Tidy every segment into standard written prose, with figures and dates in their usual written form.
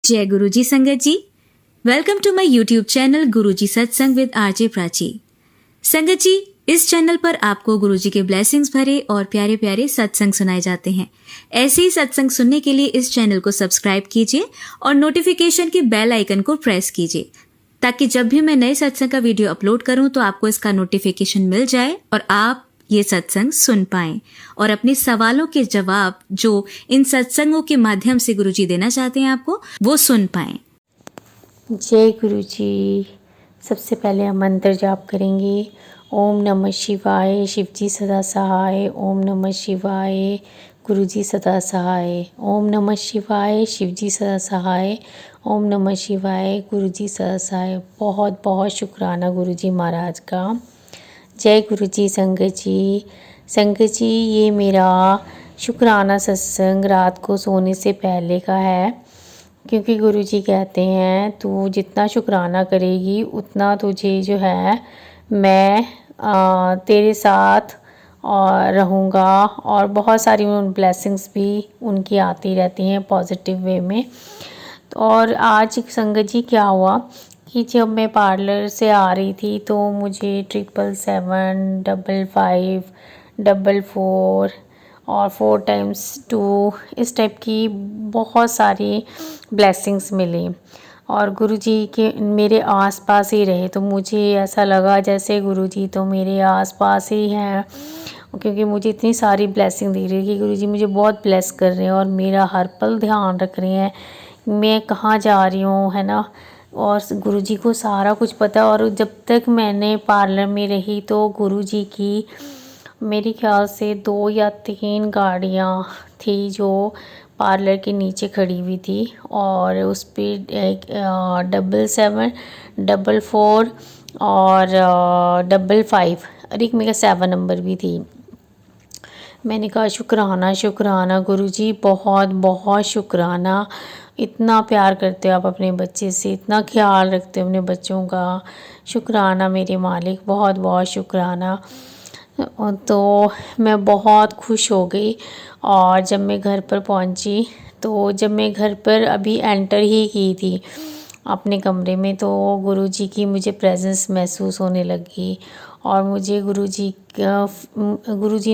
जय गुरुजी संगत जी, welcome to my YouTube channel Guruji Satsang with RJ Prachi. संगत जी, इस चैनल पर आपको गुरुजी के ब्लेसिंग्स भरे और प्यारे प्यारे सत्संग सुनाए जाते हैं। ऐसे ही सत्संग सुनने के लिए इस चैनल को सब्सक्राइब कीजिए और नोटिफिकेशन के बेल आइकन को प्रेस कीजिए, ताकि जब भी मैं नए सत्संग का वीडियो अपलोड करूं तो आपको इसका नोटिफिकेशन मिल जाए और आप ये सत्संग सुन पाएं और अपने सवालों के जवाब जो इन सत्संगों के माध्यम से गुरुजी देना चाहते हैं आपको, वो सुन पाएं। जय गुरु जी। सबसे पहले हम मंत्र जाप करेंगे। ओम नमः शिवाय, शिव जी सदा सहाय। ओम नमः शिवाय, गुरु जी सदा सहाय। ओम नमः शिवाय, शिव जी सदा सहाय। ओम नमः शिवाय, गुरु जी सदा सहाय। बहुत बहुत शुक्राना गुरु जी महाराज का। जय गुरु जी संगत जी। संगत जी, ये मेरा शुक्राना सत्संग रात को सोने से पहले का है, क्योंकि गुरु जी कहते हैं तू जितना शुक्राना करेगी उतना तुझे जो है मैं तेरे साथ और रहूँगा, और बहुत सारी ब्लेसिंग्स भी उनकी आती रहती हैं पॉजिटिव वे में। और आज संगत जी क्या हुआ कि जब मैं पार्लर से आ रही थी तो मुझे 777 555 444 और 4 टाइम्स 2 इस टाइप की बहुत सारी ब्लेसिंग्स मिली, और गुरुजी के मेरे आसपास ही रहे। तो मुझे ऐसा लगा जैसे गुरुजी तो मेरे आसपास ही हैं, क्योंकि मुझे इतनी सारी ब्लेसिंग दे रही है कि गुरुजी मुझे बहुत ब्लेस कर रहे हैं और मेरा हर पल ध्यान रख रहे हैं मैं कहाँ जा रही हूँ, है ना। और गुरुजी को सारा कुछ पता। और जब तक मैंने पार्लर में रही तो गुरुजी की मेरे ख्याल से 2 या 3 गाड़ियाँ थी जो पार्लर के नीचे खड़ी हुई थी, और उस पर 777 और 55 और एक मेरा 7 नंबर भी थी। मैंने कहा शुक्राना शुक्राना गुरुजी, बहुत बहुत शुक्राना। इतना प्यार करते हो आप अपने बच्चे से, इतना ख्याल रखते हो अपने बच्चों का। शुक्राना मेरे मालिक, बहुत बहुत शुक्राना। तो मैं बहुत खुश हो गई। और जब मैं घर पर पहुंची तो जब मैं घर पर अभी एंटर ही की थी अपने कमरे में, तो गुरुजी की मुझे प्रेजेंस महसूस होने लगी। और मुझे गुरुजी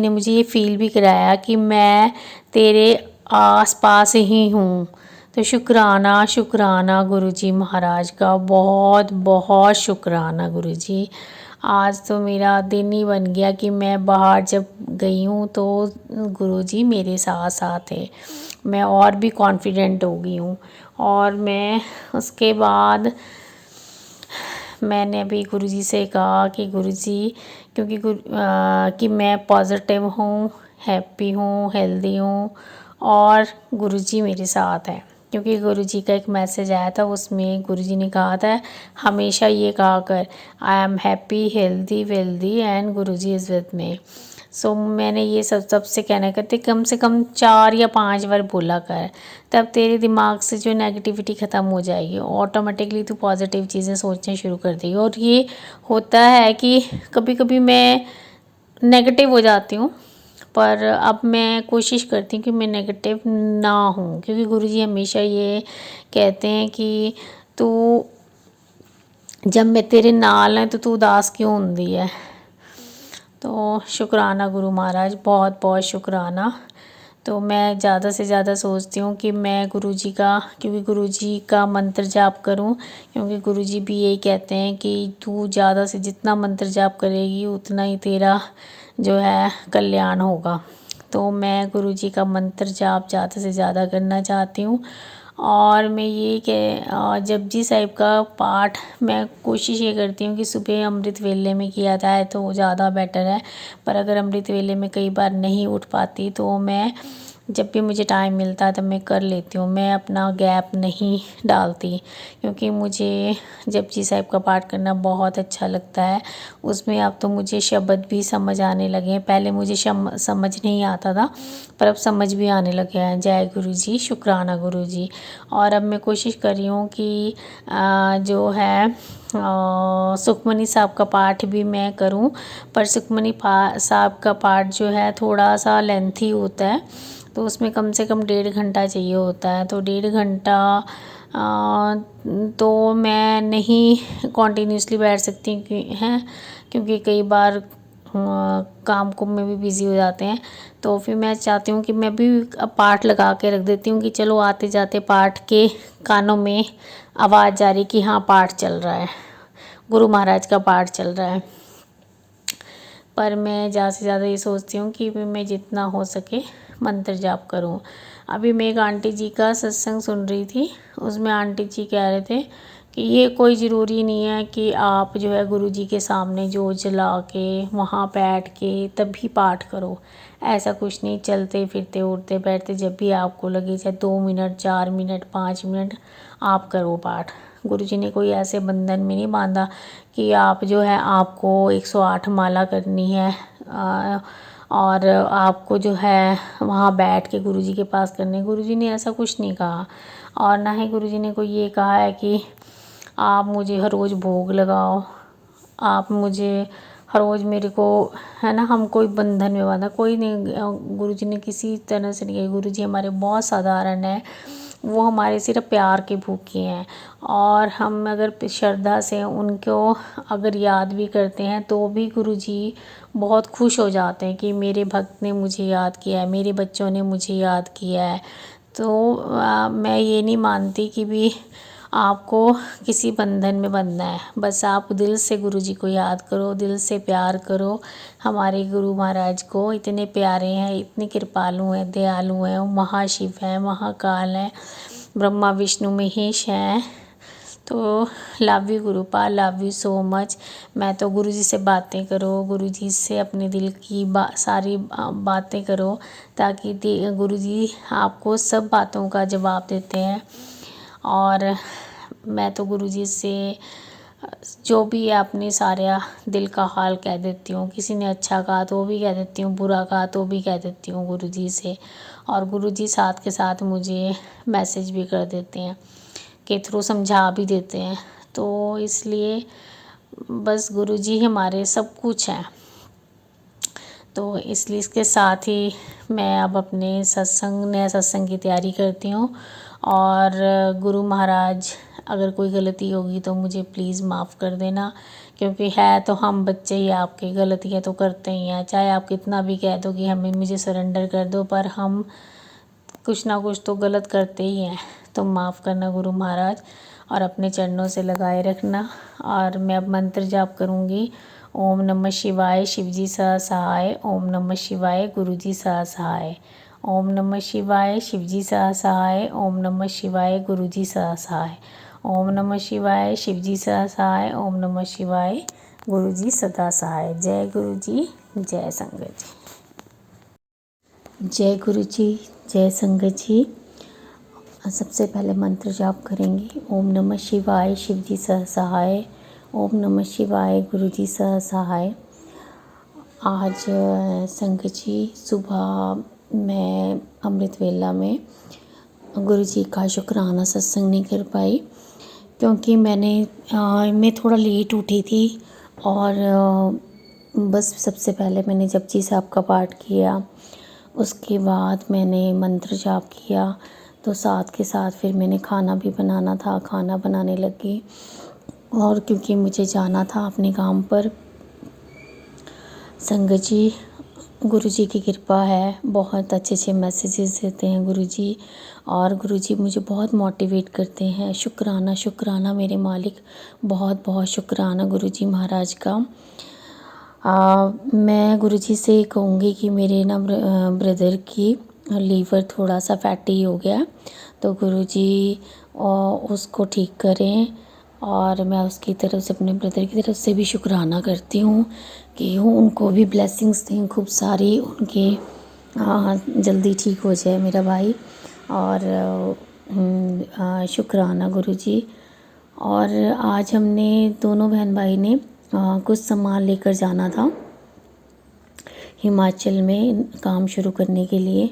ने मुझे ये फील भी कराया कि मैं तेरे आसपास ही हूँ। तो शुक्राना शुक्राना गुरुजी महाराज का, बहुत बहुत शुक्राना गुरुजी। आज तो मेरा दिन ही बन गया कि मैं बाहर जब गई हूँ तो गुरुजी मेरे साथ साथ थे। मैं और भी कॉन्फिडेंट हो गई हूँ। और मैं उसके बाद मैंने अभी गुरुजी से कहा कि गुरुजी, क्योंकि कि मैं पॉजिटिव हूँ, हैप्पी हूँ, हेल्दी हूँ और गुरुजी मेरे साथ हैं। क्योंकि गुरुजी का एक मैसेज आया था, उसमें गुरुजी ने कहा था हमेशा ये कहा कर, I am happy healthy wealthy and Guruji is with me. So मैंने ये सबसे कहना करते कम से कम 4 या 5 बार बोला कर, तब तेरे दिमाग से जो नेगेटिविटी ख़त्म हो जाएगी, ऑटोमेटिकली तू पॉजिटिव चीज़ें सोचना शुरू कर देगी। और ये होता है कि कभी कभी मैं नेगेटिव हो जाती हूँ, पर अब मैं कोशिश करती हूँ कि मैं नेगेटिव ना हूँ, क्योंकि गुरुजी हमेशा ये कहते हैं कि तू जब मैं तेरे नाल हैं तो तू उदास क्यों होंदी है। तो शुक्राना गुरु महाराज, बहुत बहुत शुक्राना। तो मैं ज़्यादा से ज़्यादा सोचती हूँ कि मैं गुरुजी का, क्योंकि गुरुजी का मंत्र जाप करूँ, क्योंकि गुरुजी भी यही कहते हैं कि तू ज़्यादा से जितना मंत्र जाप करेगी उतना ही तेरा जो है कल्याण होगा। तो मैं गुरुजी का मंत्र जाप ज़्यादा से ज़्यादा करना चाहती हूँ। और मैं ये कि जपजी साहिब का पाठ मैं कोशिश ये करती हूँ कि सुबह अमृत वेले में किया जाए तो ज़्यादा बेटर है। पर अगर अमृत वेले में कई बार नहीं उठ पाती तो मैं जब भी मुझे टाइम मिलता है तब मैं कर लेती हूँ। मैं अपना गैप नहीं डालती, क्योंकि मुझे जपजी साहिब का पाठ करना बहुत अच्छा लगता है। उसमें अब तो मुझे शब्द भी समझ आने लगे हैं, पहले मुझे समझ नहीं आता था, पर अब समझ भी आने लगे हैं। जय गुरु जी, शुक्राना गुरु जी। और अब मैं कोशिश कर रही हूँ कि जो है सुखमनी साहब का पाठ भी मैं करूँ, पर सुखमनी साहब का पाठ जो है थोड़ा सा लेंथी होता है, तो उसमें कम से कम 1.5 घंटा चाहिए होता है। तो 1.5 घंटा तो मैं नहीं कॉन्टीन्यूसली बैठ सकती क्योंकि कई बार काम को में भी बिज़ी हो जाते हैं। तो फिर मैं चाहती हूँ कि मैं भी पाठ लगा के रख देती हूँ कि चलो आते जाते पाठ के कानों में आवाज़ जा रही कि हाँ पाठ चल रहा है, गुरु महाराज का पाठ चल रहा है। पर मैं ज़्यादा से ज़्यादा ये सोचती हूँ कि मैं जितना हो सके मंत्र जाप करूँ। अभी मैं एक आंटी जी का सत्संग सुन रही थी, उसमें आंटी जी कह रहे थे कि ये कोई ज़रूरी नहीं है कि आप जो है गुरु जी के सामने जोत जला के वहाँ बैठ के तभी पाठ करो। ऐसा कुछ नहीं, चलते फिरते उठते बैठते जब भी आपको लगे, चाहे 2 मिनट 4 मिनट 5 मिनट आप करो पाठ। गुरु जी ने कोई ऐसे बंधन में नहीं बांधा कि आप जो है आपको 108 माला करनी है और आपको जो है वहाँ बैठ के गुरु जी के पास करने। गुरु जी ने ऐसा कुछ नहीं कहा, और ना ही गुरु जी ने कोई ये कहा है कि आप मुझे हर रोज़ भोग लगाओ, आप मुझे हर रोज़ मेरे को, है ना, हम कोई बंधन में बांधा कोई नहीं। गुरु जी ने किसी तरह से नहीं किया। गुरु जी हमारे बहुत साधारण है, वो हमारे सिर्फ प्यार के भूखे हैं, और हम अगर श्रद्धा से उनको अगर याद भी करते हैं तो भी गुरु जी बहुत खुश हो जाते हैं कि मेरे भक्त ने मुझे याद किया है, मेरे बच्चों ने मुझे याद किया है। तो मैं ये नहीं मानती कि भी आपको किसी बंधन में बंधना है। बस आप दिल से गुरु जी को याद करो, दिल से प्यार करो। हमारे गुरु महाराज को इतने प्यारे हैं, इतने कृपालु हैं, दयालु हैं, वो महाशिव हैं, महाकाल हैं, ब्रह्मा विष्णु महेश हैं। तो love you Gurupal, love you so much. मैं तो गुरु जी से बातें करो, गुरु जी से अपने दिल की सारी बातें करो, ताकि गुरु जी आपको सब बातों का जवाब देते हैं। और मैं तो गुरु जी से जो भी आपने सारा दिल का हाल कह देती हूँ। किसी ने अच्छा कहा तो भी कह देती हूँ, बुरा कहा तो भी कह देती हूँ गुरु जी से। और गुरु जी साथ के साथ मुझे मैसेज भी कर देते हैं, के थ्रू समझा भी देते हैं। तो इसलिए बस गुरु जी हमारे सब कुछ हैं। तो इसलिए इसके साथ ही मैं अब अपने नए सत्संग की तैयारी करती हूँ। और गुरु महाराज अगर कोई गलती होगी तो मुझे प्लीज़ माफ़ कर देना, क्योंकि है तो हम बच्चे ही आपके, गलतियाँ तो करते ही हैं। चाहे आप कितना भी कह दो कि मुझे सरेंडर कर दो, पर हम कुछ ना कुछ तो गलत करते ही हैं। तो माफ़ करना गुरु महाराज, और अपने चरणों से लगाए रखना। और मैं अब मंत्र जाप करूँगी। ओम नमः शिवाय, शिवजी सह सहाय। ओम नमः शिवाय, गुरुजी सह सहाय। ओम नमः शिवाय, शिवजी सह सहाय। ओम नमः शिवाय, गुरुजी सह सहाय। ओम नमः शिवाय, शिवजी सह सहाय। ओम नमः शिवाय, गुरुजी सदा सहाय। जय गुरु जी, जय संगत जी। जय गुरु जी, जय संगत जी। सबसे पहले मंत्र जाप करेंगे। ओम नमः शिवाय, शिवजी सह सहाय। ओम नमः शिवाय, गुरुजी सह सहाय। आज संगत जी सुबह मैं अमृत वेला में गुरु जी का शुक्राना सत्संग नहीं कर पाई, क्योंकि मैं थोड़ा लेट उठी थी। और बस सबसे पहले मैंने जपजी साहब का पाठ किया, उसके बाद मैंने मंत्र जाप किया, तो साथ के साथ फिर मैंने खाना भी बनाना था, खाना बनाने लगी। और क्योंकि मुझे जाना था अपने काम पर, संगत जी गुरु जी की कृपा है, बहुत अच्छे अच्छे मैसेजेस देते हैं गुरु जी, और गुरु जी मुझे बहुत मोटिवेट करते हैं। शुक्राना शुक्राना मेरे मालिक, बहुत बहुत शुक्राना गुरु जी महाराज का। मैं गुरु जी से कहूँगी कि मेरे ना ब्रदर की लीवर थोड़ा सा फैटी हो गया, तो गुरु जी उसको ठीक करें। और मैं उसकी तरफ से, अपने ब्रदर की तरफ से भी शुक्राना करती हूँ कि उनको भी ब्लेसिंग्स दें खूब सारी, उनके जल्दी ठीक हो जाए मेरा भाई। और शुक्राना गुरु जी। और आज हमने दोनों बहन भाई ने कुछ सामान लेकर जाना था हिमाचल में काम शुरू करने के लिए।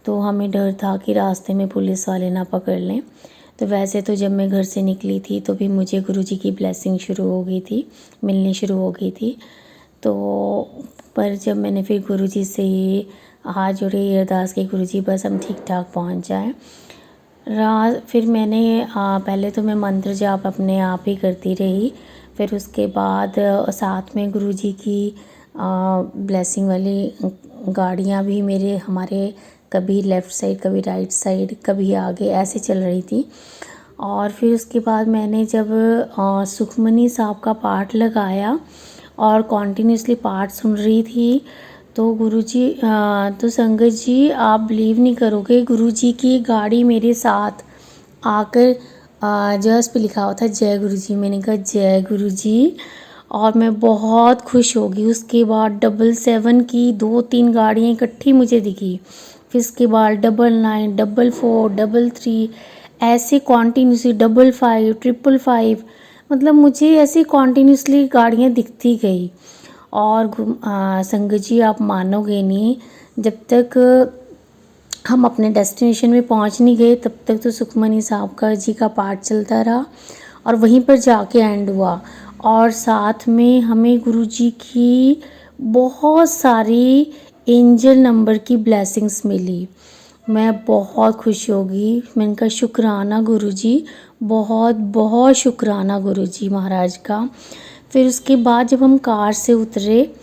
तो हमें डर था कि रास्ते में पुलिस वाले ना पकड़ लें। तो वैसे तो जब मैं घर से निकली थी तो भी मुझे गुरु जी की ब्लेसिंग शुरू हो गई थी, मिलनी शुरू हो गई थी। तो पर जब मैंने फिर गुरु जी से हाथ जोड़े, ये अरदास की गुरु जी बस हम ठीक ठाक पहुंच जाएं। फिर मैंने पहले तो मैं मंत्र जाप अपने आप ही करती रही, फिर उसके बाद साथ में गुरुजी की ब्लेसिंग वाली गाड़ियाँ भी हमारे कभी लेफ़्ट साइड, कभी राइट साइड, कभी आगे ऐसे चल रही थी। और फिर उसके बाद मैंने जब सुखमनी साहब का पाठ लगाया और कॉन्टिन्यूसली पाठ सुन रही थी, तो गुरुजी तो संगत जी आप बिलीव नहीं करोगे, गुरुजी की गाड़ी मेरे साथ आकर जस्ट पे लिखा हुआ था जय गुरुजी। मैंने कहा जय गुरुजी, और मैं बहुत खुश हो गई। उसके बाद 777 की 2-3 गाड़ियाँ इकट्ठी मुझे दिखी, फिर उसके बाद 99, 44, 33 ऐसे कॉन्टीन्यूसली 55, 555, मतलब मुझे ऐसे कॉन्टीन्यूसली गाड़ियाँ दिखती गई। और संगत जी आप मानोगे नहीं, जब तक हम अपने डेस्टिनेशन में पहुंच नहीं गए तब तक तो सुखमनी साहब का जी का पाठ चलता रहा और वहीं पर जाके एंड हुआ। और साथ में हमें गुरुजी की बहुत सारी एंजल नंबर की ब्लेसिंग्स मिली। मैं बहुत खुश हो गई। मैंने कहा शुक्राना गुरुजी, बहुत बहुत शुक्राना गुरुजी महाराज का। फिर उसके बाद जब हम कार से उतरे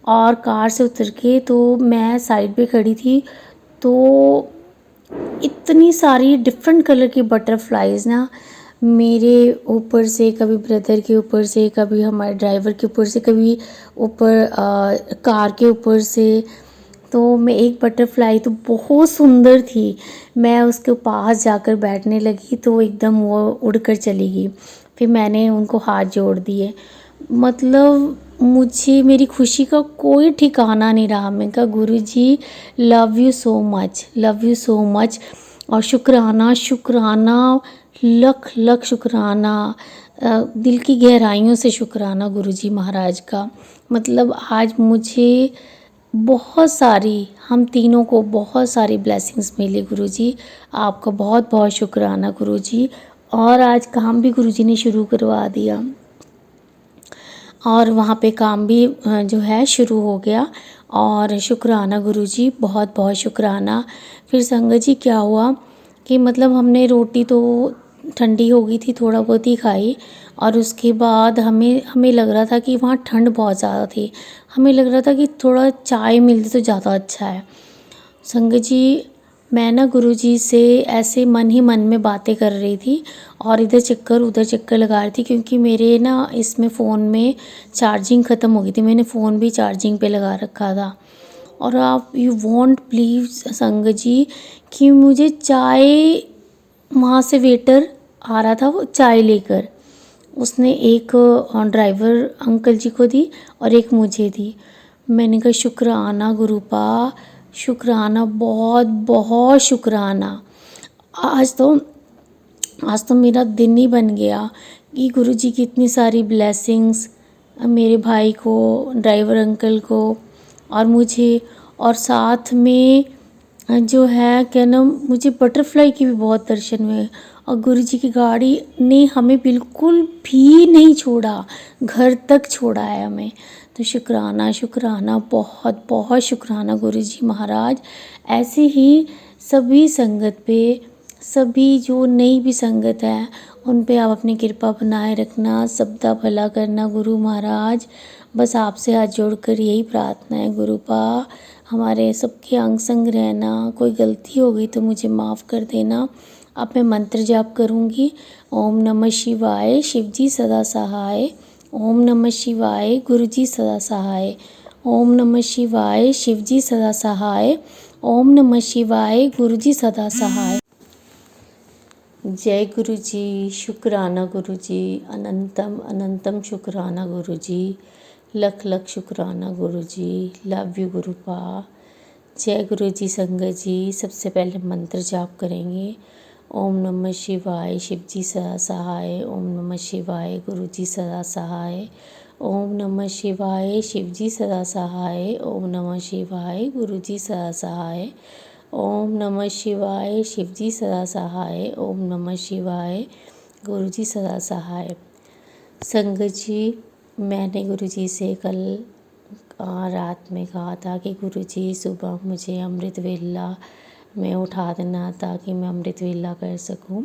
और कार से उतर के तो मैं साइड पे खड़ी थी, तो इतनी सारी डिफरेंट कलर की बटरफ्लाइज ना मेरे ऊपर से, कभी ब्रदर के ऊपर से, कभी हमारे ड्राइवर के ऊपर से, कभी ऊपर कार के ऊपर से। तो मैं एक बटरफ्लाई तो बहुत सुंदर थी, मैं उसके पास जाकर बैठने लगी तो एकदम वो उड़कर चली गई। फिर मैंने उनको हाथ जोड़ दिए, मतलब मुझे मेरी खुशी का कोई ठिकाना नहीं रहा। मैं कहा Guruji love you so much, love you so much, और शुक्राना शुक्राना, लख लख शुक्राना, दिल की गहराइयों से शुक्राना गुरुजी महाराज का। मतलब आज मुझे बहुत सारी, हम तीनों को बहुत सारी ब्लेसिंग्स मिली गुरुजी, आपका बहुत बहुत शुक्राना गुरुजी। और आज काम भी गुरुजी ने शुरू करवा दिया और वहाँ पे काम भी जो है शुरू हो गया, और शुक्राना गुरुजी, बहुत बहुत शुक्राना। फिर संगत जी क्या हुआ कि मतलब हमने रोटी तो ठंडी हो गई थी, थोड़ा बहुत ही खाई, और उसके बाद हमें लग रहा था कि वहाँ ठंड बहुत ज़्यादा थी। हमें लग रहा था कि थोड़ा चाय मिलती तो ज़्यादा अच्छा है। संगत जी मैं ना गुरुजी से ऐसे मन ही मन में बातें कर रही थी और इधर चक्कर उधर चक्कर लगा रही थी, क्योंकि मेरे ना इसमें फ़ोन में चार्जिंग ख़त्म हो गई थी। मैंने फ़ोन भी चार्जिंग पे लगा रखा था। और आप यू वॉन्ट बिलीव संगत जी कि मुझे चाय, वहाँ से वेटर आ रहा था वो चाय लेकर, उसने एक ड्राइवर अंकल जी को दी और एक मुझे दी। मैंने कहा शुक्राना गुरुपा, शुक्राना, बहुत बहुत शुक्राना। आज तो मेरा दिन ही बन गया कि गुरुजी की इतनी सारी ब्लेसिंग्स मेरे भाई को, ड्राइवर अंकल को और मुझे, और साथ में जो है क्या नाम, मुझे बटरफ्लाई की भी बहुत दर्शन हुए। और गुरुजी की गाड़ी ने हमें बिल्कुल भी नहीं छोड़ा, घर तक छोड़ा है हमें। तो शुक्राना शुक्राना, बहुत बहुत शुक्राना गुरुजी महाराज। ऐसे ही सभी संगत पे, सभी जो नई भी संगत है उन पे आप अपनी कृपा बनाए रखना, सबका भला करना गुरु महाराज। बस आपसे हाथ जोड़कर यही प्रार्थना है गुरुपा, हमारे सबके अंग संग रहना। कोई गलती हो गई तो मुझे माफ़ कर देना। अब मैं मंत्र जाप करूँगी। ओम नमः शिवाय, शिवजी सदा सहाय। ओम नमः शिवाय, गुरुजी सदा सहाय। ओम नमः शिवाय, शिवजी सदा सहाय। ओम नमः शिवाय, गुरुजी सदा सहाय। जय गुरुजी, शुक्राना गुरुजी, अनंतम अनंतम शुक्राना गुरुजी, लख लख शुक्राना गुरुजी, लव यू गुरुपा। जय गुरुजी संगत जी, सबसे पहले मंत्र जाप करेंगे। ओम नमः शिवाय, शिवजी सदा सहाय। ओम नमः शिवाय, गुरुजी सदा सहाय। ओम नमः शिवाय, शिवजी सदा सहाय। ओम नमः शिवाय, गुरुजी सदा सहाय। ओम नमः शिवाय, शिवजी सदा सहाय। ओम नमः शिवाय, गुरुजी सदा सहाय। संगत जी मैंने गुरुजी से कल रात में कहा था कि गुरुजी सुबह मुझे अमृत वेला में उठा देना ताकि मैं अमृत वेला कर सकूं।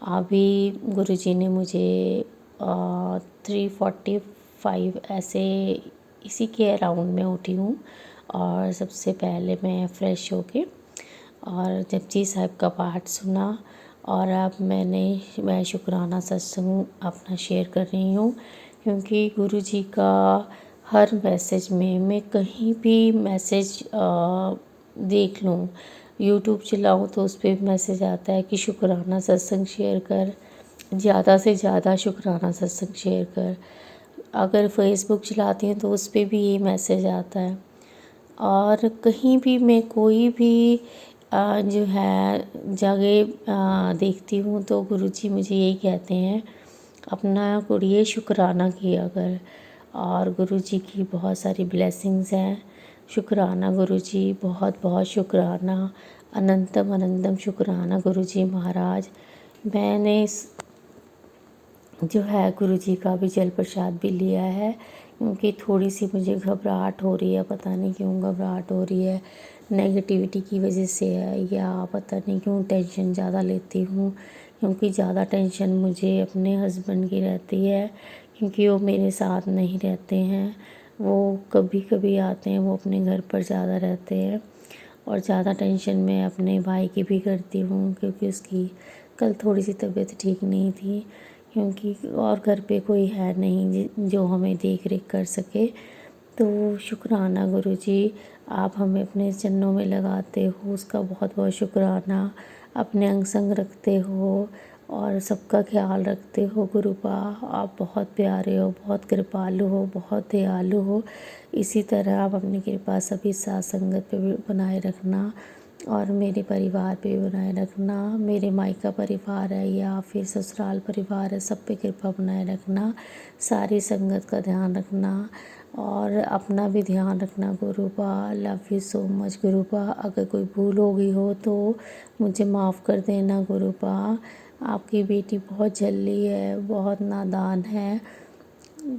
अभी गुरुजी ने मुझे 3:45 ऐसे इसी के अराउंड में उठी हूँ और सबसे पहले मैं फ्रेश होके और जपजी साहिब का पाठ सुना और अब मैं शुक्राना सत्संग अपना शेयर कर रही हूँ, क्योंकि गुरुजी का हर मैसेज में मैं कहीं भी मैसेज देख लूँ, यूट्यूब चलाऊँ तो उस पर मैसेज आता है कि शुक्राना सत्संग शेयर कर, ज़्यादा से ज़्यादा शुक्राना सत्संग शेयर कर। अगर फेसबुक चलाती हूँ तो उस पर भी ये मैसेज आता है। और कहीं भी मैं कोई भी जो है जगह देखती हूँ तो गुरुजी मुझे यही कहते हैं, अपना कुड़िए शुक्राना किया कर। और गुरुजी की बहुत सारी ब्लेसिंग्स हैं। शुक्राना गुरुजी, बहुत बहुत शुक्राना, अनंतम अनंतम शुक्राना गुरुजी महाराज। मैंने जो है गुरुजी का भी जल प्रसाद भी लिया है, क्योंकि थोड़ी सी मुझे घबराहट हो रही है, पता नहीं क्यों घबराहट हो रही है, नेगेटिविटी की वजह से है या पता नहीं क्यों टेंशन ज़्यादा लेती हूँ, क्योंकि ज़्यादा टेंशन मुझे अपने हस्बैंड की रहती है, क्योंकि वो मेरे साथ नहीं रहते हैं, वो कभी कभी आते हैं, वो अपने घर पर ज़्यादा रहते हैं। और ज़्यादा टेंशन मैं अपने भाई की भी करती हूँ, क्योंकि उसकी कल थोड़ी सी तबीयत ठीक नहीं थी, क्योंकि और घर पे कोई है नहीं जो हमें देख रेख कर सके। तो शुक्राना गुरुजी, आप हमें अपने चरणों में लगाते हो, उसका बहुत बहुत शुक्राना। अपने अंग संग रखते हो और सबका ख्याल रखते हो गुरुपा। आप बहुत प्यारे हो, बहुत कृपालु हो, बहुत दयालु हो। इसी तरह आप अपनी कृपा सभी साथ संगत पे भी बनाए रखना और मेरे परिवार पे भी बनाए रखना। मेरे मायका परिवार है या फिर ससुराल परिवार है, सब पे कृपा बनाए रखना। सारी संगत का ध्यान रखना और अपना भी ध्यान रखना गुरुपा। Love you so much गुरुपा। अगर कोई भूल हो गई हो तो मुझे माफ़ कर देना गुरुपा। आपकी बेटी बहुत झल्ली है, बहुत नादान है,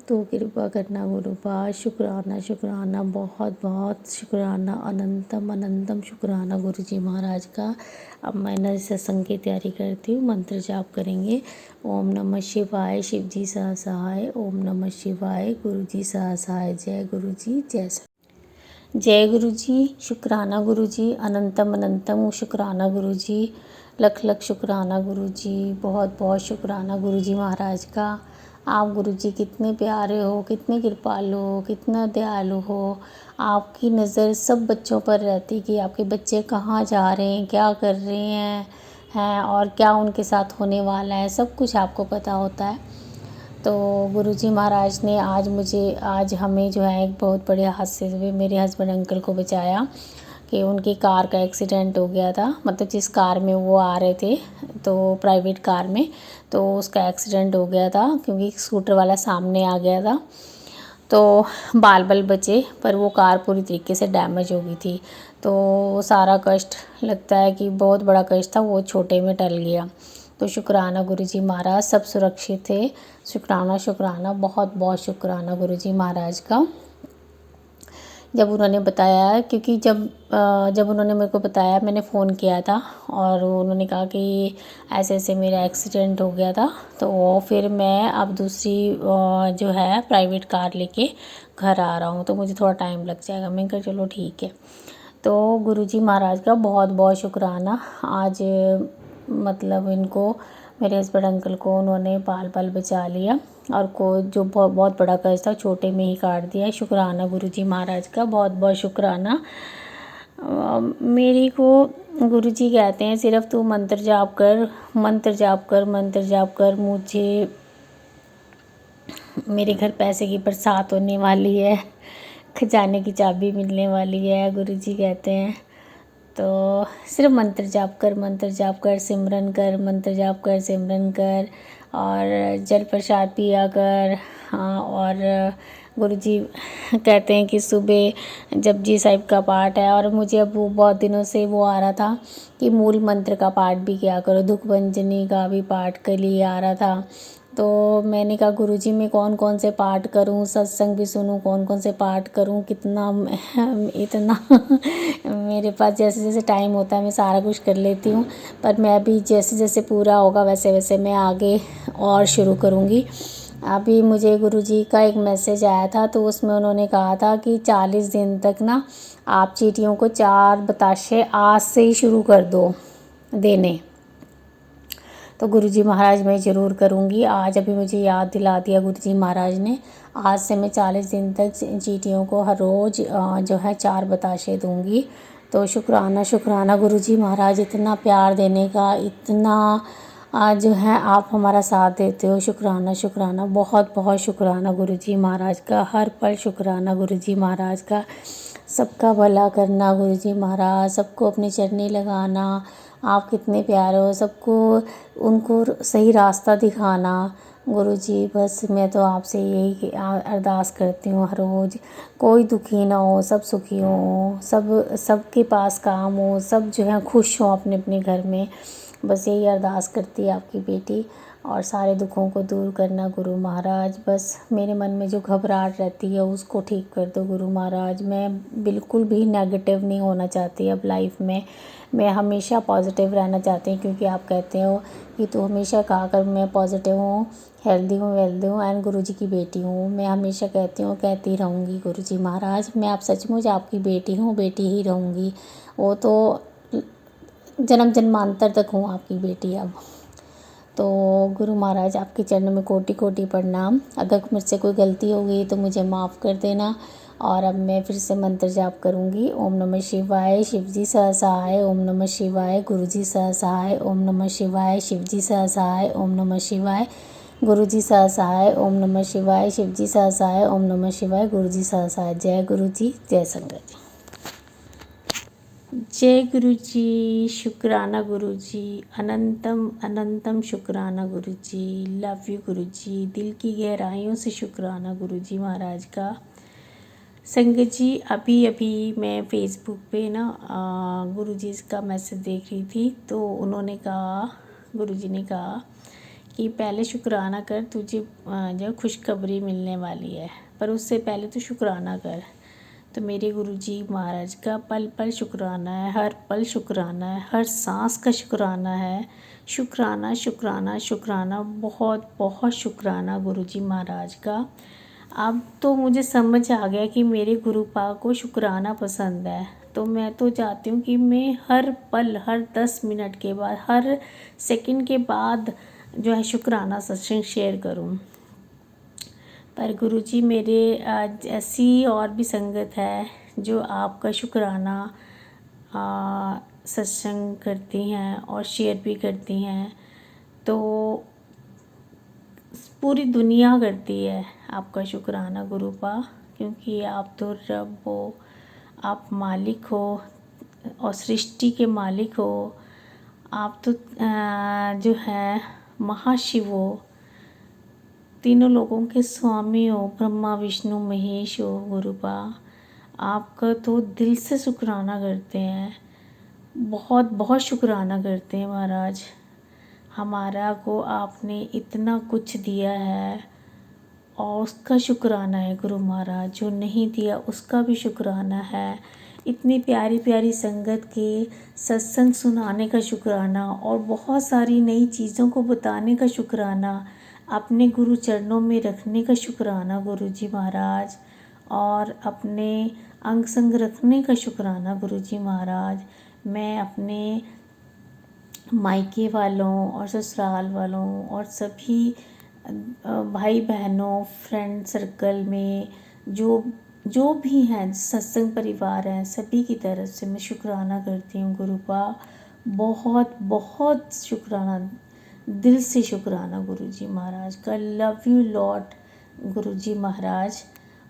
तो कृपा करना गुरुपा। शुक्राना शुक्राना, बहुत बहुत शुक्राना, अनंतम अनंतम शुक्राना गुरुजी महाराज का। अब मैं नए सत्संग की तैयारी करती हूँ, मंत्र जाप करेंगे। ओम नमः शिवाय, शिव जी सहाय। ओम नमः शिवाय, गुरु जी सहाय। जय गुरु जी, जय गुरु जी। शुक्राना गुरु जी, अनंतम अनंतम शुक्राना गुरु जी, लख लख शुक्राना गुरु जी, बहुत बहुत शुक्राना गुरु जी महाराज का। आप गुरु जी कितने प्यारे हो, कितने कृपालु हो, कितना दयालु हो। आपकी नज़र सब बच्चों पर रहती कि आपके बच्चे कहाँ जा रहे हैं, क्या कर रहे हैं और क्या उनके साथ होने वाला है, सब कुछ आपको पता होता है। तो गुरुजी महाराज ने आज हमें जो है एक बहुत बड़े हादसे से मेरे हस्बैंड अंकल को बचाया कि उनकी कार का एक्सीडेंट हो गया था। मतलब जिस कार में वो आ रहे थे, तो प्राइवेट कार में, तो उसका एक्सीडेंट हो गया था, क्योंकि स्कूटर वाला सामने आ गया था। तो बाल बचे, पर वो कार पूरी तरीके से डैमेज हो गई थी। तो सारा कष्ट लगता है कि बहुत बड़ा कष्ट था, वो छोटे में टल गया। तो शुक्राना गुरुजी महाराज, सब सुरक्षित थे। शुक्राना शुक्राना, बहुत बहुत शुक्राना गुरुजी महाराज का। जब उन्होंने बताया, क्योंकि जब उन्होंने मेरे को बताया, मैंने फ़ोन किया था और उन्होंने कहा कि ऐसे ऐसे मेरा एक्सीडेंट हो गया था, तो फिर मैं अब दूसरी जो है प्राइवेट कार लेके घर आ रहा हूँ, तो मुझे थोड़ा टाइम लग जाएगा। मैंने कहा चलो ठीक है। तो गुरुजी महाराज का बहुत बहुत शुक्राना। आज मतलब इनको, मेरे हस्बैंड अंकल को उन्होंने बाल बचा लिया और को जो बहुत बड़ा कर्ज था छोटे में ही काट दिया। शुक्राना गुरुजी महाराज का, बहुत बहुत शुक्राना। मेरी को गुरुजी कहते हैं सिर्फ तू मंत्र जाप कर, मंत्र जाप कर, मंत्र जाप कर, मुझे मेरे घर पैसे की बरसात होने वाली है, खजाने की चाबी मिलने वाली है, गुरुजी कहते हैं। तो सिर्फ मंत्र जाप कर, मंत्र जाप कर, सिमरन कर, मंत्र जाप कर, सिमरन कर, और जल प्रसाद पिया कर। हाँ, और गुरुजी कहते हैं कि सुबह जपजी साहिब का पाठ है, और मुझे अब वो बहुत दिनों से वो आ रहा था कि मूल मंत्र का पाठ भी किया करो, दुख भंजनी का भी पाठ के लिए आ रहा था। तो मैंने कहा गुरुजी मैं कौन कौन से पाठ करूं, सत्संग भी सुनूं, कौन कौन से पाठ करूं, कितना इतना मेरे पास जैसे जैसे टाइम होता है मैं सारा कुछ कर लेती हूँ, पर मैं भी जैसे जैसे पूरा होगा वैसे वैसे मैं आगे और शुरू करूँगी। अभी मुझे गुरुजी का एक मैसेज आया था, तो उसमें उन्होंने कहा था कि 40 दिन तक ना आप चींटियों को 4 बताशे आज से ही शुरू कर दो देने। तो गुरुजी महाराज मैं ज़रूर करूँगी। आज अभी मुझे याद दिला दिया गुरुजी महाराज ने। आज से मैं 40 दिन तक चींटियों को हर रोज़ जो है 4 बताशे दूँगी। तो शुक्राना शुक्राना गुरुजी महाराज, इतना प्यार देने का, इतना जो है आप हमारा साथ देते हो। शुक्राना शुक्राना, बहुत बहुत शुक्राना गुरुजी महाराज का, हर पल शुक्राना गुरुजी महाराज का। सबका भला करना गुरुजी महाराज, सबको अपने चरनी लगाना। आप कितने प्यारे हो, सबको उनको सही रास्ता दिखाना गुरुजी। बस मैं तो आपसे यही अरदास करती हूँ हर रोज़, कोई दुखी ना हो, सब सुखी हो, सबके पास काम हो, सब जो है खुश हो अपने अपने घर में। बस यही अरदास करती है आपकी बेटी, और सारे दुखों को दूर करना गुरु महाराज। बस मेरे मन में जो घबराहट रहती है उसको ठीक कर दो गुरु महाराज। मैं बिल्कुल भी नेगेटिव नहीं होना चाहती अब लाइफ में, मैं हमेशा पॉजिटिव रहना चाहती हूँ, क्योंकि आप कहते हो कि तू हमेशा कहा कर मैं पॉजिटिव हूँ, हेल्दी हूँ, वेल्दी हूँ एंड गुरुजी की बेटी हूँ। मैं हमेशा कहती हूँ, कहती रहूँगी गुरुजी महाराज। मैं आप सचमुच आपकी बेटी हूँ, बेटी ही रहूँगी। वो तो जन्म जन्मांतर तक हूँ आपकी बेटी अब। तो गुरु महाराज आपके चरणों में कोटि कोटि प्रणाम। अगर मुझसे कोई गलती हो गई तो मुझे माफ़ कर देना। और अब मैं फिर से मंत्र जाप करूँगी। ओम नमः शिवाय, शिवजी सहसहाय। ओम नमः शिवाय, गुरुजी सहसहाय। ओम नमः शिवाय, शिवजी सहसहाय। ओम नमः शिवाय, गुरुजी सहसहाय। ओम नमः शिवाय, शिवजी सहसहाय। ओम नमः शिवाय, गुरुजी सहसहाय। जय गुरुजी, जय संगत जी। जय गुरुजी, शुक्राना गुरुजी, अनंतम अनंतम शुक्राना गुरुजी। लव यू गुरुजी, दिल की गहराइयों से शुक्राना गुरुजी महाराज का। संगत जी, अभी अभी मैं फ़ेसबुक पे ना गुरुजी का मैसेज देख रही थी, तो उन्होंने कहा, गुरुजी ने कहा कि पहले शुक्राना कर, तुझे जो खुशखबरी मिलने वाली है, पर उससे पहले तो शुक्राना कर। तो मेरे गुरुजी महाराज का पल पल शुक्राना है, हर पल शुक्राना है, हर सांस का शुक्राना है। शुक्राना शुक्राना शुक्राना, बहुत बहुत शुक्राना गुरुजी महाराज का। अब तो मुझे समझ आ गया कि मेरे गुरु पाक को शुक्राना पसंद है, तो मैं तो चाहती हूँ कि मैं हर पल, हर 10 मिनट के बाद, हर सेकंड के बाद जो है शुक्राना सत्संग शेयर करूँ। पर गुरुजी मेरे आज ऐसी और भी संगत है जो आपका शुक्राना सत्संग करती हैं और शेयर भी करती हैं, तो पूरी दुनिया करती है आपका शुक्राना गुरुपा, क्योंकि आप तो रब हो, आप मालिक हो और सृष्टि के मालिक हो। आप तो जो है महाशिव हो, तीनों लोगों के स्वामी हो, ब्रह्मा विष्णु महेश हो गुरुपा। आपका तो दिल से शुक्राना करते हैं, बहुत बहुत शुक्राना करते हैं महाराज। हमारा को आपने इतना कुछ दिया है और उसका शुक्राना है गुरु महाराज, जो नहीं दिया उसका भी शुक्राना है। इतनी प्यारी प्यारी संगत के सत्संग सुनाने का शुक्राना और बहुत सारी नई चीज़ों को बताने का शुक्राना, अपने गुरु चरणों में रखने का शुक्राना गुरुजी महाराज, और अपने अंग संग रखने का शुक्राना गुरुजी महाराज। मैं अपने मायके वालों और ससुराल वालों और सभी भाई बहनों, फ्रेंड सर्कल में जो भी हैं, सत्संग परिवार हैं, सभी की तरफ से मैं शुक्राना करती हूँ गुरुपा। बहुत बहुत शुक्राना, दिल से शुक्राना गुरुजी महाराज का। लव यू लॉट गुरुजी महाराज।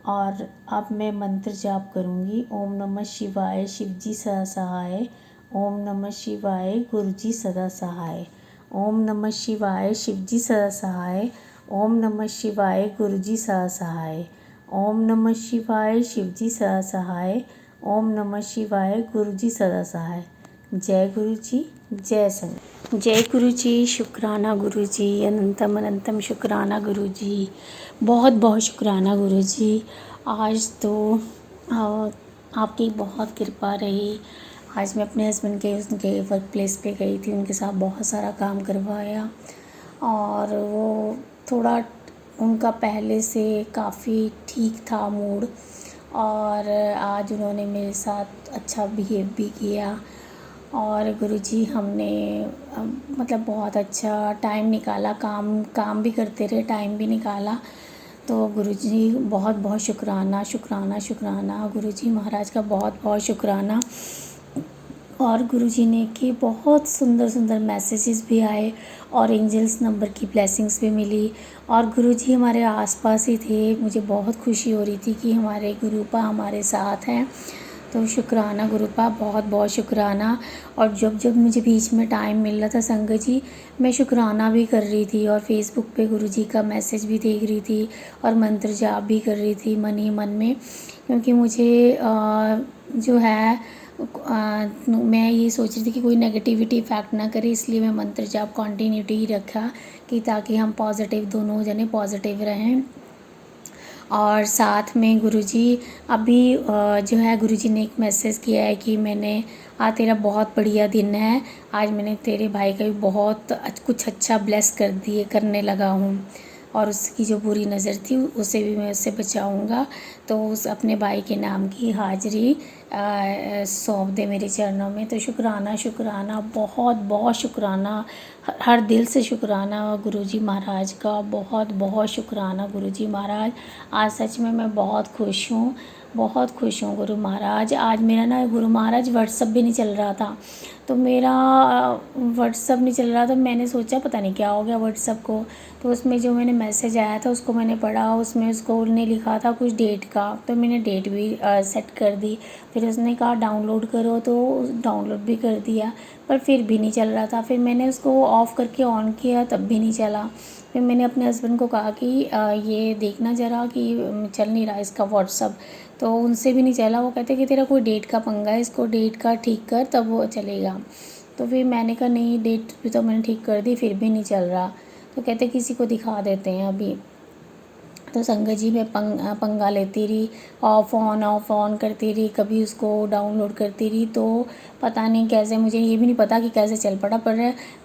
और अब मैं मंत्र जाप करूँगी। ओम नमः शिवाय, शिवजी सदा सहाय। ओम नमः शिवाय, गुरुजी सदा सहाय। ओम नमः शिवाय, शिवजी सदा सहाय। ओम नमः शिवाय, गुरुजी सदा सहाय। ओम नमः शिवाय, शिवजी सदा सहाय। ओम नमः शिवाय, गुरुजी सदा सहाय। जय गुरु जी, जय संगत। जय गुरु जी, शुक्राना गुरु जी, अनंतम अनंतम शुक्राना गुरु जी, बहुत बहुत शुक्राना गुरु जी। आज तो आपकी बहुत कृपा रही। आज मैं अपने हस्बैंड के उनके वर्क प्लेस पे गई थी, उनके साथ बहुत सारा काम करवाया और वो थोड़ा उनका पहले से काफ़ी ठीक था मूड, और आज उन्होंने मेरे साथ अच्छा बिहेव भी किया। और गुरुजी हमने मतलब बहुत अच्छा टाइम निकाला, काम भी करते रहे, टाइम भी निकाला। तो गुरुजी बहुत बहुत शुक्राना शुक्राना शुक्राना, गुरुजी महाराज का बहुत बहुत शुक्राना। और गुरुजी ने कि बहुत सुंदर सुंदर मैसेजेस भी आए और एंजल्स नंबर की ब्लेसिंग्स भी मिली। और गुरुजी हमारे आसपास ही थे, मुझे बहुत खुशी हो रही थी कि हमारे गुरुपा हमारे साथ हैं। तो शुक्राना गुरुपा, बहुत बहुत शुक्राना। और जब जब मुझे बीच में टाइम मिल रहा था संगत जी, मैं शुक्राना भी कर रही थी और फेसबुक पे गुरुजी का मैसेज भी देख रही थी और मंत्र जाप भी कर रही थी मन ही मन में, क्योंकि मुझे जो है मैं ये सोच रही थी कि कोई नेगेटिविटी इफ़ेक्ट ना करे, इसलिए मैं मंत्र जाप कंटिन्यूटी ही रखा कि ताकि हम पॉजिटिव दोनों जने पॉजिटिव रहें। और साथ में गुरुजी अभी जो है गुरुजी ने एक मैसेज किया है कि मैंने आज तेरा बहुत बढ़िया दिन है, आज मैंने तेरे भाई का भी बहुत कुछ अच्छा ब्लेस करने लगा हूँ, और उसकी जो बुरी नज़र थी उसे भी मैं उससे बचाऊँगा। तो उस अपने भाई के नाम की हाजिरी सौंप दे मेरे चरणों में। तो शुक्राना शुक्राना, बहुत बहुत शुक्राना, हर दिल से शुक्राना गुरुजी महाराज का, बहुत बहुत शुक्राना गुरुजी महाराज। आज सच में मैं बहुत खुश हूँ, बहुत खुश हूँ गुरु महाराज। आज मेरा ना गुरु महाराज व्हाट्सअप भी नहीं चल रहा था, तो मेरा व्हाट्सअप नहीं चल रहा था। मैंने सोचा पता नहीं क्या हो गया व्हाट्सअप को, तो उसमें जो मैंने मैसेज आया था उसको मैंने पढ़ा, उसमें उसको ने लिखा था कुछ डेट का, तो मैंने डेट भी सेट कर दी। फिर उसने कहा डाउनलोड करो, तो डाउनलोड भी कर दिया, पर फिर भी नहीं चल रहा था। फिर मैंने उसको ऑफ़ करके ऑन किया, तब भी नहीं चला। फिर मैंने अपने हस्बैंड को कहा कि ये देखना ज़रा कि चल नहीं रहा इसका व्हाट्सअप, तो उनसे भी नहीं चला। वो कहते कि तेरा कोई डेट का पंगा है, इसको डेट का ठीक कर तब वो चलेगा। तो फिर मैंने कहा नहीं, डेट भी तो मैंने ठीक कर दी, फिर भी नहीं चल रहा। तो कहते किसी को दिखा देते हैं अभी। तो संगत जी मैं पंगा लेती रही, ऑफ़ ऑन करती रही, कभी उसको डाउनलोड करती रही। तो पता नहीं कैसे, मुझे ये भी नहीं पता कि कैसे चल पड़ा। पर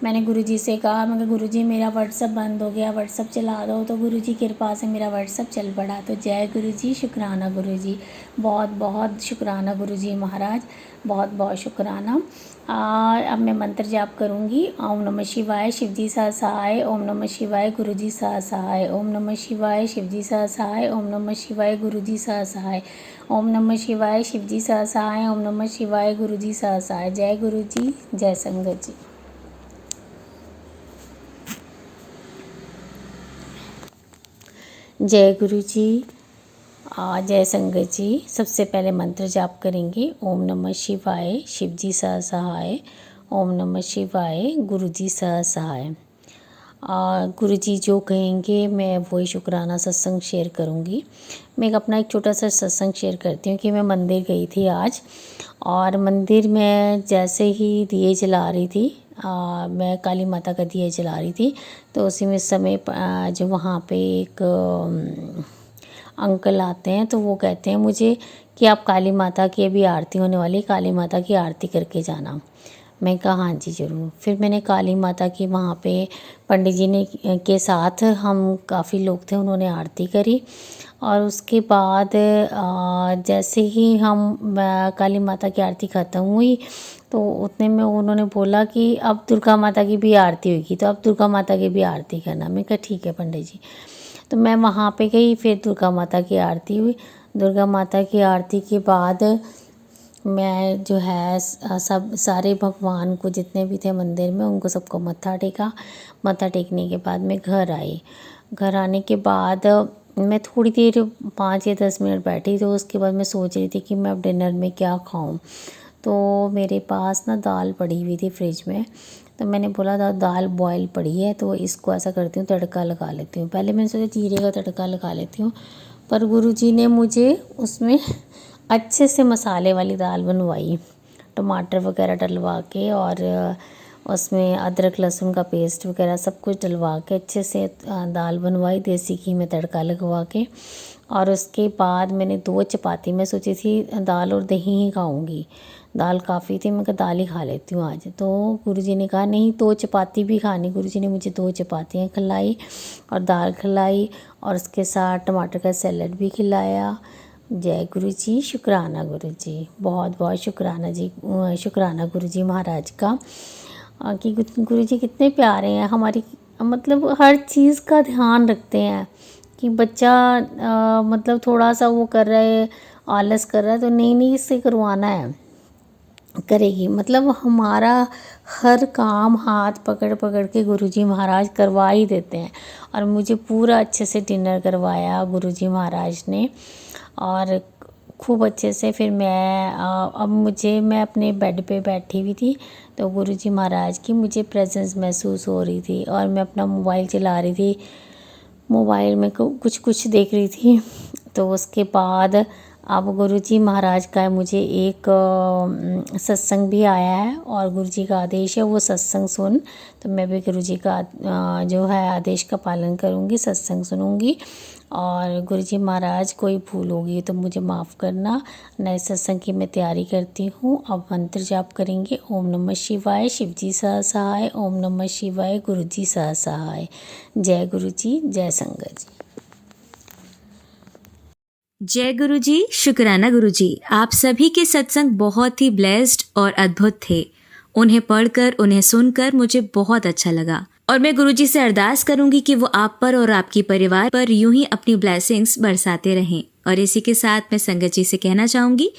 मैंने गुरुजी से कहा, मैं गुरुजी मेरा व्हाट्सअप बंद हो गया, व्हाट्सअप चला दो। तो गुरुजी की कृपा से मेरा व्हाट्सअप चल पड़ा। तो जय गुरुजी, शुक्राना गुरुजी, बहुत बहुत शुक्राना गुरुजी महाराज, बहुत बहुत शुक्राना। अब मैं मंत्र जाप करूँगी। ओम नमः शिवाय, शिवजी सा सहाय। ओम नमः शिवाय, गुरुजी सा सहाय। ओम नमः शिवाय, शिवजी सा सहाय। ओम नमः शिवाय, गुरुजी सा सहाय। ओम नमः शिवाय, शिवजी सा सहाय। ओम नमः शिवाय, गुरुजी सा सहाय। जय गुरुजी, जय संगत जी। जय गुरुजी, जय संगत जी। सबसे पहले मंत्र जाप करेंगे। ओम नमः शिवाय, शिवजी सा सहाय। ओम नमः शिवाय, गुरुजी सा सहाय। गुरुजी जो कहेंगे मैं वही शुक्राना सत्संग शेयर करूँगी। मैं अपना एक छोटा सा सत्संग शेयर करती हूँ कि मैं मंदिर गई थी आज, और मंदिर में जैसे ही दिए जला रही थी, मैं काली माता का दिया जला रही थी, तो उसी में समय जो वहाँ पे एक अंकल आते हैं, तो वो कहते हैं मुझे कि आप काली माता की अभी आरती होने वाली, काली माता की आरती करके जाना। मैं कहा हाँ जी ज़रूर। फिर मैंने काली माता की वहाँ पे पंडित जी ने के साथ हम काफ़ी लोग थे, उन्होंने आरती करी। और उसके बाद जैसे ही हम काली माता की आरती ख़त्म हुई, तो उतने में उन्होंने बोला कि अब दुर्गा माता की भी आरती होगी, तो अब दुर्गा माता की भी आरती करना। मैं कहा ठीक है पंडित जी। तो मैं वहाँ पे गई, फिर दुर्गा माता की आरती हुई। दुर्गा माता की आरती के बाद मैं जो है सब सारे भगवान को जितने भी थे मंदिर में उनको सबको मत्था टेका। मत्था टेकने के बाद मैं घर आई। घर आने के बाद मैं थोड़ी देर 5 या 10 मिनट बैठी, तो उसके बाद मैं सोच रही थी कि मैं अब डिनर में क्या खाऊं। तो मेरे पास ना दाल पड़ी हुई थी फ्रिज में, तो मैंने बोला दाल बॉयल पड़ी है, तो इसको ऐसा करती हूँ तड़का लगा लेती हूँ। पहले मैंने सोचा जीरे का तड़का लगा लेती हूँ, पर गुरुजी ने मुझे उसमें अच्छे से मसाले वाली दाल बनवाई। टमाटर वगैरह डलवा के और उसमें अदरक लहसुन का पेस्ट वगैरह सब कुछ डलवा के अच्छे से दाल बनवाई देसी घी में तड़का लगवा के। और उसके बाद मैंने 2 चपाती, मैं सोची थी दाल और दही ही खाऊंगी, दाल काफ़ी थी, मैं कहा दाल ही खा लेती हूँ आज। तो गुरुजी ने कहा नहीं 2 चपाती भी खानी। गुरुजी ने मुझे 2 चपातियाँ खिलाई और दाल खिलाई और उसके साथ टमाटर का सैलड भी खिलाया। जय गुरु जी, शुक्राना गुरु जी, बहुत बहुत शुक्राना जी, शुक्राना गुरु जी महाराज का कि गुरु जी कितने प्यारे हैं, हमारी मतलब हर चीज़ का ध्यान रखते हैं कि बच्चा मतलब थोड़ा सा वो कर रहा है, आलस कर रहा है, तो नहीं इससे करवाना है, करेगी। मतलब हमारा हर काम हाथ पकड़ पकड़ के गुरुजी महाराज करवा ही देते हैं। और मुझे पूरा अच्छे से डिनर करवाया गुरुजी महाराज ने और खूब अच्छे से। फिर मैं अपने बेड पे बैठी हुई थी, तो गुरुजी महाराज की मुझे प्रेजेंस महसूस हो रही थी और मैं अपना मोबाइल चला रही थी, मोबाइल में कुछ देख रही थी। तो उसके बाद अब गुरुजी महाराज का मुझे एक सत्संग भी आया है और गुरुजी का आदेश है वो सत्संग सुन, तो मैं भी गुरुजी का जो है आदेश का पालन करूँगी, सत्संग सुनूँगी। और गुरुजी महाराज कोई भूल होगी तो मुझे माफ़ करना। नए सत्संग की मैं तैयारी करती हूँ। अब मंत्र जाप करेंगे। ओम नमः शिवाय, शिवजी सह सहाय। ओम नमः शिवाय, गुरुजी सह सहाय। जय गुरुजी, जय संगत जी। जय गुरुजी, शुक्राना गुरुजी। आप सभी के सत्संग बहुत ही ब्लेस्ड और अद्भुत थे। उन्हें पढ़कर, उन्हें सुनकर मुझे बहुत अच्छा लगा और मैं गुरुजी से अरदास करूंगी कि वो आप पर और आपकी परिवार पर यूं ही अपनी ब्लेसिंग्स बरसाते रहें। और इसी के साथ मैं संगत जी से कहना चाहूंगी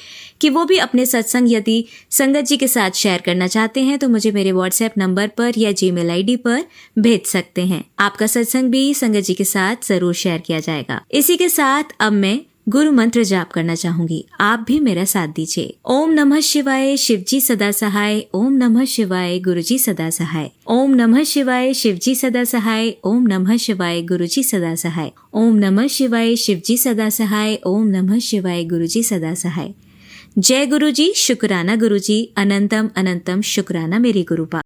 कि वो भी अपने सत्संग यदि संगत जी के साथ शेयर करना चाहते हैं तो मुझे मेरे व्हाट्सएप नंबर पर या जीमेल आईडी पर भेज सकते हैं। आपका सत्संग भी संगत जी के साथ जरूर शेयर किया जाएगा। इसी के साथ अब मैं गुरु मंत्र जाप करना चाहूंगी, आप भी मेरा साथ दीजिए। ओम नमः शिवाय, शिवजी सदा सहाय। ओम नमः शिवाय, गुरुजी सदा सहाय। ओम नमः शिवाय, शिवजी सदा सहाय। ओम नमः शिवाय, गुरुजी सदा सहाय। ओम नमः शिवाय, शिवजी सदा सहाय। ओम नमः शिवाय, गुरुजी सदा सहाय। जय गुरुजी, शुक्राना गुरुजी, अनंतम अनंतम शुक्राना मेरे गुरुपा।